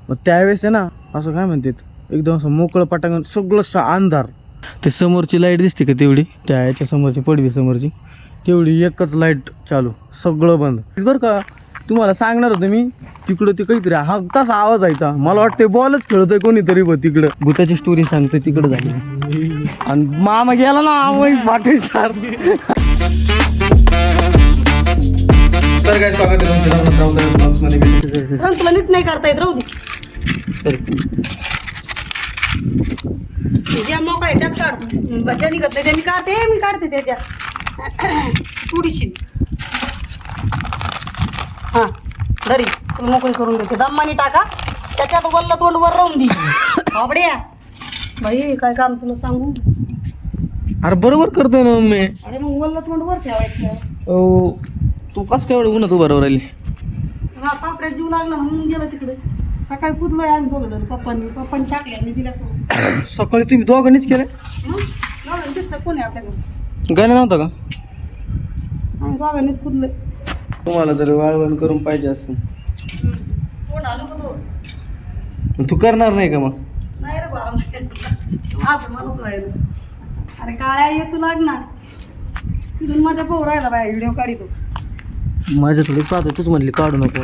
मग त्यावेळेस आहे ना असं काय म्हणतात एकदम असं मोकळं पटांगण सगळं अंधार. ते समोरची लाईट दिसते का तेवढी त्या याच्या समोरची पडवी समोरची तेवढी एकच लाईट चालू सगळं बंद बरं का. तुम्हाला सांगणार होतं मी तिकडं ते काहीतरी हा तसा आवाज यायचा मला वाटतं बॉलच खेळतोय कोणीतरी तिकडं भूताची स्टोरी सांगतोय तिकडं झाली आणि मामा गेला ना वाटे सारखी. तर काय स्वागत आहे तुला नीट नाही करता येत राहू दे. ज्या मोकळा आहे त्याच काढतो ज्या निघत नाही त्या मी काढते त्याच्या थोडीशी. हां दरी तुला मोकळी करून देते दम्मानी टाका त्याच्यात वल्ल तोंड वर राहून दे बाबड्या. बाई काय काम तुला सांगू. अरे बरोबर करतोय ना मम्मी. अरे मग वल्ल तोंड वर ठेवायचं. ओ तू कसं काय एवढं उन्हात उभं राहू राहिली. हा पापड्या जीव लागला म्हणून गेला तिकडे. सकाळी कुदलोय आम्ही दोघं जण पप्पांनी टाकले मी दिला सोडून. सकाळी तुम्ही दोघांनीच केलं. मग दिसतं कोण आहे आपल्याकडे. गाणं नव्हतं का आम्ही दोघांनीच कुदलोय. तुम्हाला जर वाळवण करून पाहिजे असं कोण आणू का तो. तू करणार नाही का मग. नाही रे बाबा माझं मलाच व्हायला. अरे काळ्या येचू लागणार तिथून माझ्या भाऊ राहिला बाय व्हिडिओ काढतो. माझ्या थोडी पाहतो तूच म्हणली काढू नको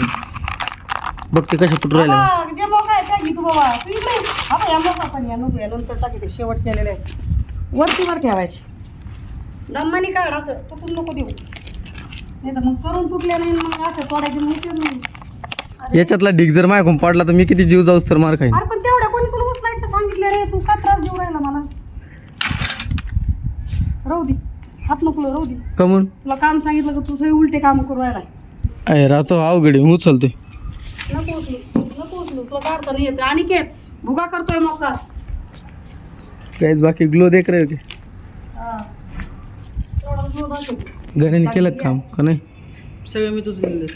बघते कशा तुटू राहिल्या. जे मोका आहे त्या घे तू बाबा तू इकडे हा या मोका पण या नको या नंतर टाकी शेवट केलेले आहे वरती वर ठेवायचे दम्मानी काढ असं तुटून नको देऊ नाही तर मग करून तुटल्या नाही मग असं तोडायचे माहिती नाही. याच्यातला ढीग जर माझ्याकडून पडला तर मी किती जीव जाऊस तर मार खाईन. अरे पण तेवढ्या कोणी तुला उचलायचं सांगितलं रे तू का त्रास देऊ राहिला मला. राहू दे हात नको राहू दे. कमून तुला काम सांगितलं का तू सगळे उलटे काम करू राहिला. अरे राहतो अवघड आहे, उचलतोय. नको उचलू तुला काढता नाही येत. आणि के भुगा करतोय मोका. काहीच बाकी ग्लो देख रे होते गण्याने केलं का काम का नाही. सगळं मी तुझं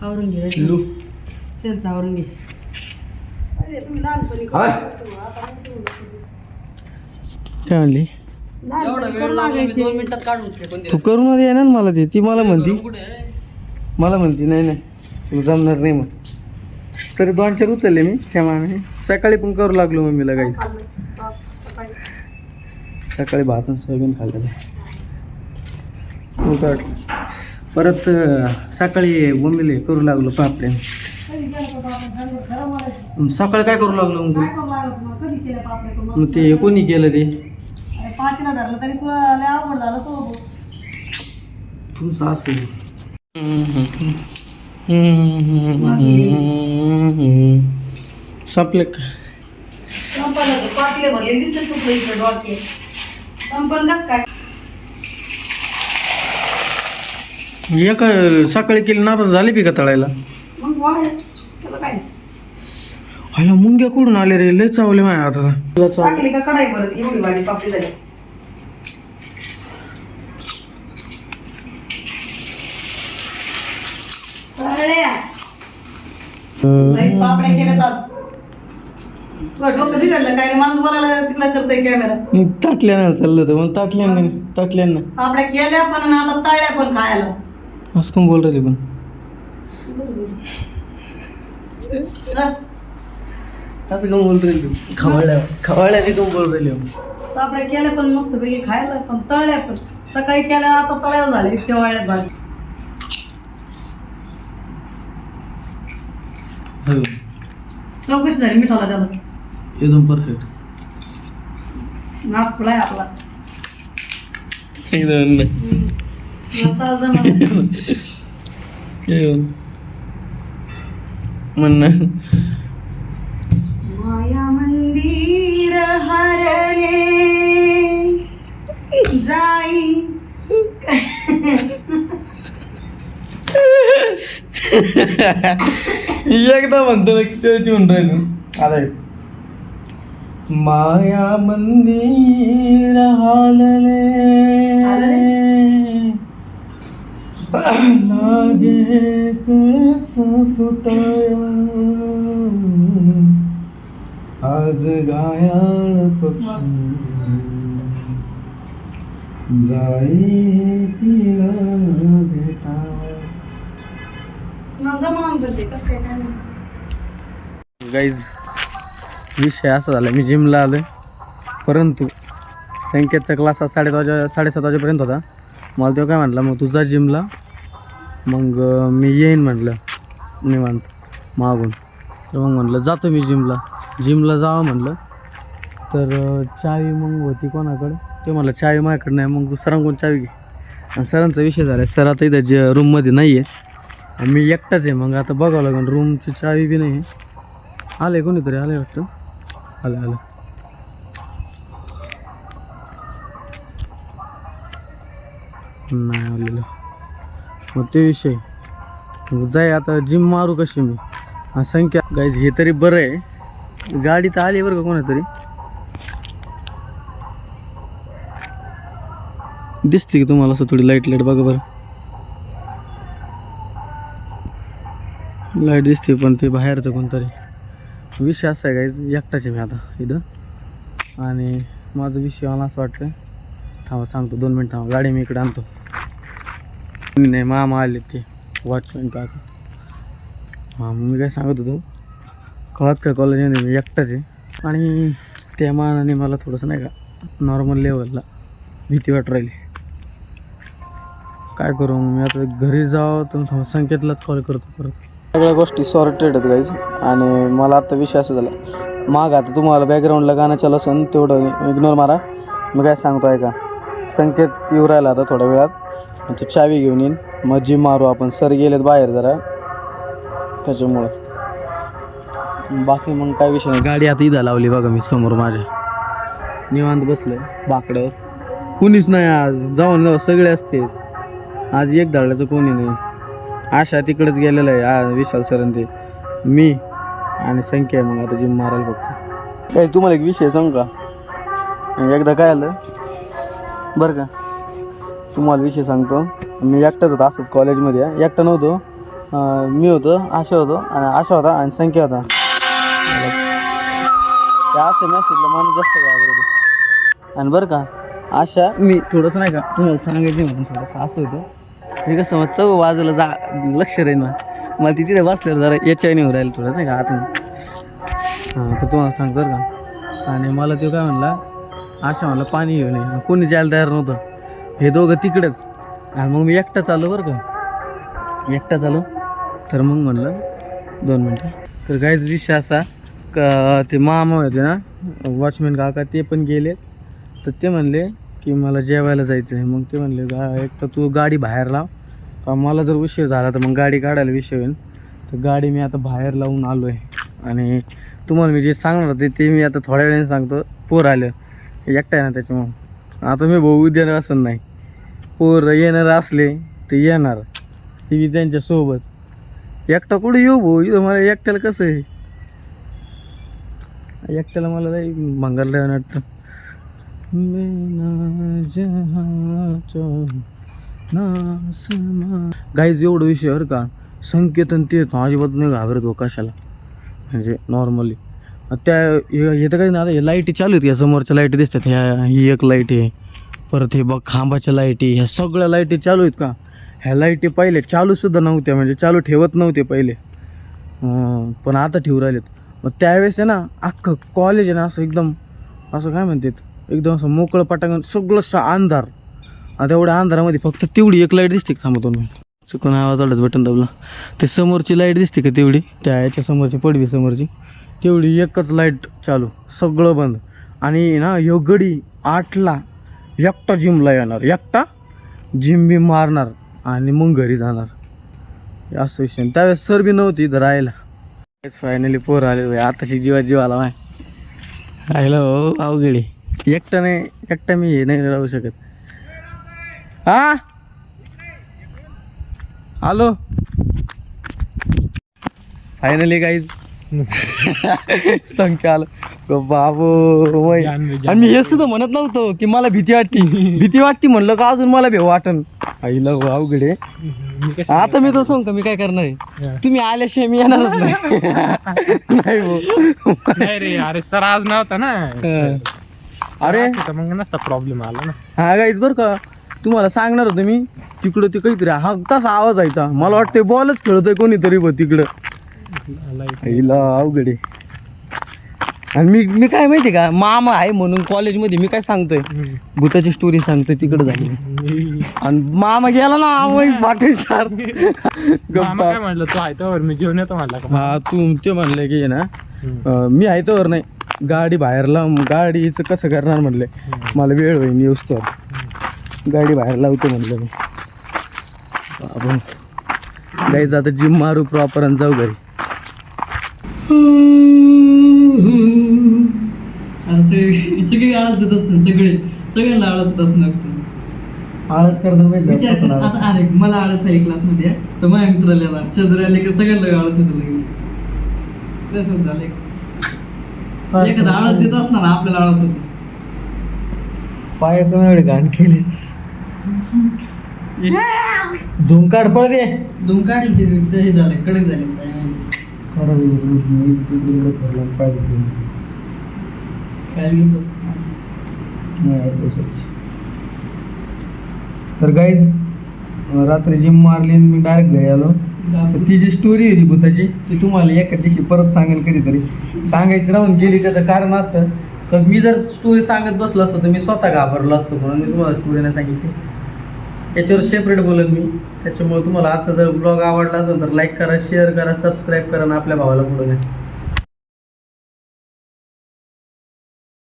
आवरून घे त्यांचं आवरून घे. काय म्हणली तू करून दे ना मला ती मला म्हणती नाही तू जमणार नाही मग. तरी 2-4 उचलले मी त्या मानाने. सकाळी पण करू लागलो मम्मीला काही सकाळी भात आणि सोयाबीन खाल्लं तू काढ. परत सकाळी मम्मीला करू लागलो पापड्या. सकाळी काय करू लागलो मग ते कोणी केलं ते धरलं तरी तुला लय अवघड झालं तो तुमचं असं. संपले का पातीले भरले दिसले तू इकडे डॉके संपन कस काय. एक सकाळी केली ना आता झाली पी का तळायला. मग वाढ त्याला काय ह्याला मुंग्या कुठून आले रे लय चावले माझ्या आता. टाकली का कढाई परत एवढी वाली पापडी झाली. पापड्या केल्यात आज. तुला डोकं बिघडलं काय रे माणूस बोलायला तिकडे करतोय कॅमेरा. ताटल्यानं चाललं होतं मग ताटल्यानं पापड्या केल्या पण आणि आता तळल्या पण खायला. असं कोण बोल राहिले पण असं कोण बोल राहिले खवाळ्याने कोण बोल राहिले. पापड्या केल्या पण मस्त पैकी खायला पण तळल्या पण सकाळी केल्या आता तळ्याला झाले इतक्या वाळ्यात भाजी. चौकशी झाली मिठाला त्याला एकदम परफेक्ट. नाक फुलाय आपला चालतं म्हणणं माया मंदिर हरले जाई एकदा म्हणतो ना त्याची म्हणून राहिलो आता माया मंदिर हालले लागे कळ तुटाया आज गायाळ पक्षी जाई तिला भेटा. गाईज विषय असा झाला, मी जिमला आलोय परंतु संकेतचा क्लास 7:30 वाजेपर्यंत होता. मला तेव्हा काय म्हटलं, मग तुझा जिमला, मग मी येईन म्हटलं निवांत मागून. तर मग म्हटलं जातो मी जिमला जावं म्हटलं. तर चावी मग होती कोणाकडे, ते म्हटलं चावी माझ्याकडे नाही. मग सरांकडून चावी घे. आणि सरांचा विषय झाला, सर आता इथं जे रूममध्ये नाही आहे, मी एकटाच आहे. मग आता बघावं लागेल, रूमची चावी बी नाही. आले कोणीतरी, आले वाटतं. आलं नाही आलेलं. मग ते विषय मग जाय आता जिम मारू कशी मी. संख्या गाईज हे तरी बरं आहे, गाडी तर आली बरं का कोणातरी. दिसते की तुम्हाला असं थोडी लाईट बघा बरं. लाईट दिसते पण ते बाहेरचं कोणतरी. विषय असा आहे गाईज, एकटाच आहे मी आता इथं. आणि माझा विषय मला असं वाटतं, थांबा सांगतो 2 मिनिट थांबा. गाडी मी इकडे आणतो. नाही मामा आले ते वॉचमॅन काका. हां मी काय सांगत होतो, कळत का कॉलेजमध्ये मी एकटाच आहे. आणि त्या मानाने मला थोडंसं नाही का नॉर्मल लेवलला भीती वाटू राहिली. काय करू मी आता, घरी जावं तर संकेतलाच कॉल करतो परत. सगळ्या गोष्टी सॉर्टेड आहेत गाईज. आणि मला आता विषय असं झाला, माग आता तुम्हाला बॅकग्राऊंडला गाणं चालू असून तेवढं इग्नोर मारा. मी काय सांगतो आहे का, संकेत येऊ राहिला आता थोड्या वेळात. तू चावी घेऊन येईन, मग जिम मारू आपण. सर गेलेत बाहेर जरा त्याच्यामुळं. बाकी मग काय विषय नाही. गाडी आता इथं लावली बघा मी समोर माझ्या, निवांत बसलोय बाकड्यावर. कुणीच नाही आज. जाऊन सगळे असते आज, एक धाडल्याचं कोणी नाही. आशा तिकडेच गेलेलं आहे, आज विशाल सर ते, मी आणि संख्या आहे. मग आता जिम मारायला फक्त. काही तुम्हाला एक विषय सांगू का, एकदा काय आलं बरं का, तुम्हाला विषय सांगतो. मी एकटाच होतो असंच कॉलेजमध्ये. एकटा नव्हतो, मी होतो, आशा होता आणि संख्या होता. त्या असं मॅसेजला माणूस जास्त घाबरतो. आणि बरं का आशा, मी थोडंसं नाही का तुम्हाला सांगायचं म्हणून थोडंसं असं होतं. मी कसं मग चौ बाजूला लक्ष राहील ना, मला ती तिथे बसल्यावर जरा याच्याने होऊ राहील थोडं नाही का आतून. हां तर तुम्हाला सांगतो बरं का. आणि मला तो काय म्हणला, आशा म्हणला पाणी घेऊन ये. कोणी जायला तयार नव्हतं, हे दोघं तिकडंच. आणि मग मी एकटा चालू बरं का, एकटा चालू. तर मग म्हणलं 2 मिनटं. तर काहीच विषय असा का, ते मामा होते ना वॉचमॅन काका, ते पण गेले. तर ते म्हणले की मला जेवायला जायचं आहे. मग ते म्हणले एक तर तू गाडी बाहेर लाव, का मला जर उशीर झाला तर मग गाडी काढायला विषय होईल. तर गाडी मी आता बाहेर लावून आलो आहे. आणि तुम्हाला मी जे सांगणार होते ते मी आता थोड्या वेळाने सांगतो. पोर आलं, एकटा आहे ना त्याच्यामुळं. आता मी भाऊ उद्या असं नाही, पोर येणार असले ते येणार, ती मी त्यांच्यासोबत. एकटा कुठे येऊ भाऊ, इथं मला एकट्याला कसं आहे, एकट्याला मला लई भंगारला वाटतं. गाईज एवढं विषय बरं का, संकेतन ते अजिबात नाही घाबरत हो कशाला. म्हणजे नॉर्मली त्या हे तर काही नाही. आता हे लाईटी चालू आहेत, या समोरच्या लाईटी दिसतात, ह्या ही एक लाईट आहे, परत हे बघ खांबाच्या लाईटी, ह्या सगळ्या लाईटी चालू आहेत का. ह्या लाईटी पहिले चालूसुद्धा नव्हत्या, म्हणजे चालू ठेवत नव्हते पहिले, पण आता ठेवू राहिलेत. मग त्यावेळेस आहे ना अख्खं कॉलेज आहे ना असं एकदम असं काय म्हणतात, एकदम असं मोकळं पटांगण, सगळं अंधार. आता एवढ्या अंधारामध्ये फक्त तेवढी एक लाईट दिसते. थांबा 2 मिनिट, चुकून आवाज आलाच बटन दाबला. ते समोरची लाईट दिसते का तेवढी, त्या याच्या समोरची पडवी समोरची, तेवढी एकच लाईट चालू, सगळं बंद. आणि ना ह्यो गडी 8ला एकटा जिमला येणार, एकटा जिम बी मारणार आणि मग घरी जाणार, असं विषय. त्यावेळेस सर बी नव्हती इथं राहायला. फायनली पोर आले, आताशी जीवा आला माय राहिलं हो. अवघडी एकटा नाही, एकटा मी हे नाही राहू शकत. हा हॅलो, फायनली गाईज संख्या आलं बाबू. आणि मी हे सुद्धा म्हणत नव्हतो की मला भीती वाटते म्हणलं का अजून मला भेव वाटन. आईला अवघडे. आता मी तर सांग का मी काय करणार आहे तुम्ही आल्याशिवाय मी येणारच नाही नाही भाऊ. नाही रे अरे सर आज नव्हता ना अरे तर मग नसता प्रॉब्लेम आला ना. हा गाईच बरं का तुम्हाला सांगणार होतं मी तिकडं ते काहीतरी हा तसा आवाज यायचा मला वाटतं बॉलच खेळतोय कोणीतरी बघ तिकडं हिला अवघड आहे. आणि मी काय माहिती का मामा आहे म्हणून कॉलेजमध्ये मी काय सांगतोय भूताची स्टोरी सांगतोय तिकडं झाली आणि मामा गेला ना आम्ही पाटील सर मामा काय म्हणलं तू आहे तर मी घेऊन येतो म्हणला का. हा तू ते म्हणले की ना मी आहे तर नाही गाडी बाहेरला गाडीचं कसं करणार म्हणले मला वेळ होईल येऊस तर गाडी बाहेर लावतो म्हणलं मी आपण गाईच आता जिम मारू प्रॉपर आणि जाऊ घरी. सगळे आळस देत असतात सगळ्यांना आळस देत असणार आळस करता विचार कर आता अरे मला आळस आहे क्लासमध्ये तर माझ्या मित्राला येणार शेजारी आले की सगळ्यांना आळस होतं लगेच तसंच झालं एखादा आळस देत असणार आपल्याला आळस होतो पाय कमी एवढे घाण केलीच धुमकाड पळ दे धूम काढली ते हे झालं कडक झाले खरं पाय खेळायला गेलो तर गाईज रात्री जिम मारली आणि मी डायरेक्ट घरी आलो तर ती जी स्टोरी होती भूताची ती तुम्हाला एका दिवशी परत सांगेल कधीतरी सांगायची राहून गेली त्याचं कारण असं तर मी जर स्टोरी सांगत बसलो असतो तर मी स्वतः घाबरलो असतो म्हणून मी तुम्हाला स्टोरी नाही सांगितली याच्यावर सेपरेट बोलेन मी त्याच्यामुळे तुम्हाला आजचा जर ब्लॉग आवडला असेल तर लाईक करा शेअर करा सबस्क्राईब करा आणि आपल्या भावाला पुढे द्या.